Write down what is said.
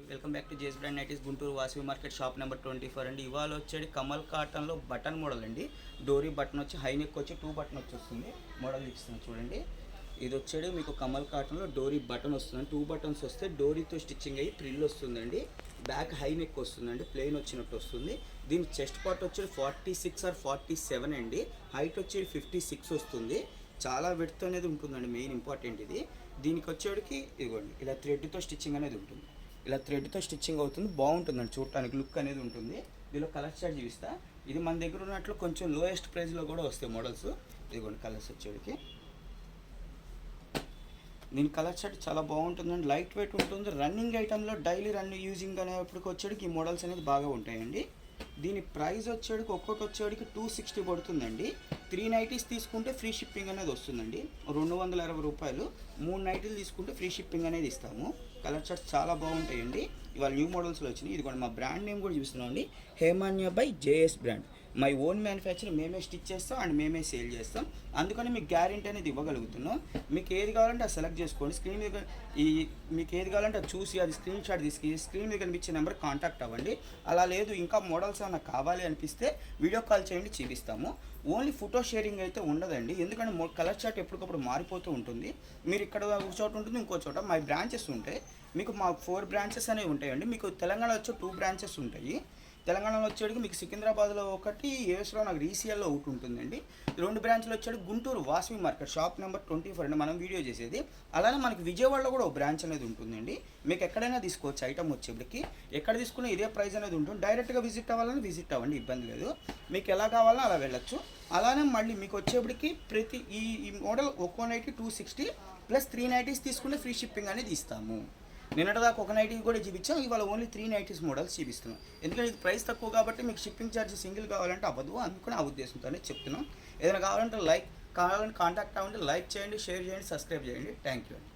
Welcome back to జేస్ brand nighties Guntur Vasavi market shop number 24 అండి. ఇవాళ వచ్చేది కమల్ కాటన్లో బటన్ మోడల్ అండి. డోరీ బటన్ వచ్చి హై నెక్ వచ్చి 2 బటన్ వచ్చి వస్తుంది. మోడల్ ఇస్తున్నాను చూడండి. ఇది వచ్చేది మీకు కమల్ కాటన్లో డోరీ బటన్ వస్తుంది. 2 బటన్స్ వస్తే డోరీతో స్టిచ్చింగ్ అయ్యి ట్రిల్ వస్తుందండి. బ్యాక్ హై నెక్ వస్తుందండి, ప్లెయిన్ వచ్చినట్టు వస్తుంది. దీని చెస్ట్ పార్ట్ వచ్చేది 46 ఆర్ 47 అండి. హైట్ వచ్చేది 56 వస్తుంది. చాలా విడ్త్ అనేది ఉంటుందండి, మెయిన్ ఇంపార్టెంట్ ఇది. దీనికి వచ్చేటికి ఇదిగోండి ఇలా థ్రెడ్తో స్టిచ్చింగ్ అనేది ఉంటుంది. ఇలా థ్రెడ్తో స్టిచ్చింగ్ అవుతుంది, బాగుంటుందండి చూడటానికి, లుక్ అనేది ఉంటుంది. దీనిలో కలర్ చార్ట్ చూపిస్తా. ఇది మన దగ్గర ఉన్నట్లు కొంచెం లోయెస్ట్ ప్రైస్లో కూడా వస్తాయి మోడల్స్. ఇదిగోండి కలర్స్ వచ్చేటికి. దీని కలర్ చార్ట్ చాలా బాగుంటుందండి, లైట్ వెయిట్ ఉంటుంది. రన్నింగ్ ఐటెంలో డైలీ యూజింగ్ అనేప్పటికి వచ్చేటికి ఈ మోడల్స్ అనేది బాగా ఉంటాయండి. దీని ప్రైస్ వచ్చేటికి ఒక్కొక్కటి వచ్చేటికి 260 పడుతుందండి. 3 నైటీస్ తీసుకుంటే ఫ్రీ షిప్పింగ్ అనేది వస్తుందండి. 220 రూపాయలు. 3 నైటీలు తీసుకుంటే ఫ్రీ షిప్పింగ్ అనేది ఇస్తాము. కలర్ చార్ట్స్ చాలా బాగుంటాయండి. ఇవాళ న్యూ మోడల్స్లో వచ్చినాయి. ఇది కూడా మా బ్రాండ్ నేమ్ కూడా చూపిస్తున్నాం అండి, Hemanya by JS brand. My own manufacture, మేమే స్టిచ్ చేస్తాం అండ్ మేమే సేల్ చేస్తాం. అందుకని మీకు గ్యారెంటీ అనేది ఇవ్వగలుగుతున్నాం. మీకు ఏది కావాలంటే అది సెలెక్ట్ చేసుకోండి. స్క్రీన్ మీద మీకు ఏది కావాలంటే అది చూసి అది స్క్రీన్ షాట్ తీసుకు స్క్రీన్ మీద కనిపించే నెంబర్ కాంటాక్ట్ అవ్వండి. అలా లేదు ఇంకా మోడల్స్ ఏమైనా కావాలి అనిపిస్తే వీడియో కాల్ చేయండి, చూపిస్తాము. ఓన్లీ ఫోటో షేరింగ్ అయితే ఉండదండి, ఎందుకంటే కలర్ చార్ట్ ఎప్పటికప్పుడు మారిపోతూ ఉంటుంది. మీరు ఇక్కడ ఒక చోట ఉంటుంది, ఇంకో చోట మా బ్రాంచెస్ ఉంటాయి. మీకు మా 4 బ్రాంచెస్ అనేవి ఉంటాయండి. మీకు తెలంగాణ వచ్చి 2 బ్రాంచెస్ ఉంటాయి. తెలంగాణలో వచ్చేటికి మీకు సికింద్రాబాద్లో ఒకటి, ఏఎస్లో నాకు రీసీఎల్లో ఒకటి ఉంటుందండి. 2 బ్రాంచ్లు వచ్చేది Guntur Vasavi market shop number 24 అండి మనం వీడియో చేసేది. అలానే మనకి విజయవాడలో కూడా ఒక బ్రాంచ్ అనేది ఉంటుందండి. మీకు ఎక్కడైనా తీసుకోవచ్చు ఐటమ్ వచ్చేప్పటికి. ఎక్కడ తీసుకున్నా ఇదే ప్రైస్ అనేది ఉంటుంది. డైరెక్ట్గా విజిట్ అవ్వాలని విజిట్ అవ్వండి, ఇబ్బంది లేదు. మీకు ఎలా కావాలో అలా వెళ్ళచ్చు. అలానే మళ్ళీ మీకు వచ్చేప్పటికి ప్రతి ఈ మోడల్ ఒక్కో నైట్కి 260 ప్లస్ 3 నైటీస్ తీసుకుంటే ఫ్రీ షిప్పింగ్ అనేది ఇస్తాము. నిన్నటిదాకా ఒక నైటీ కూడా చూపించాం, ఇవాళ ఓన్లీ 3 నైటీస్ మోడల్స్ చూపిస్తున్నాం. ఎందుకంటే ఇది ప్రైస్ తక్కువ కాబట్టి మీకు షిప్పింగ్ ఛార్జ్ సింగిల్ కావాలంటే అవ్వదు, అందుకని ఆ ఉద్దేశంతోనే చెప్తున్నాం. ఏదైనా కావాలంటే కావాలంటే కాంటాక్ట్ అవ్వండి, లైక్ చేయండి, షేర్ చేయండి, సబ్స్క్రైబ్ చేయండి. థ్యాంక్ యూ అండి.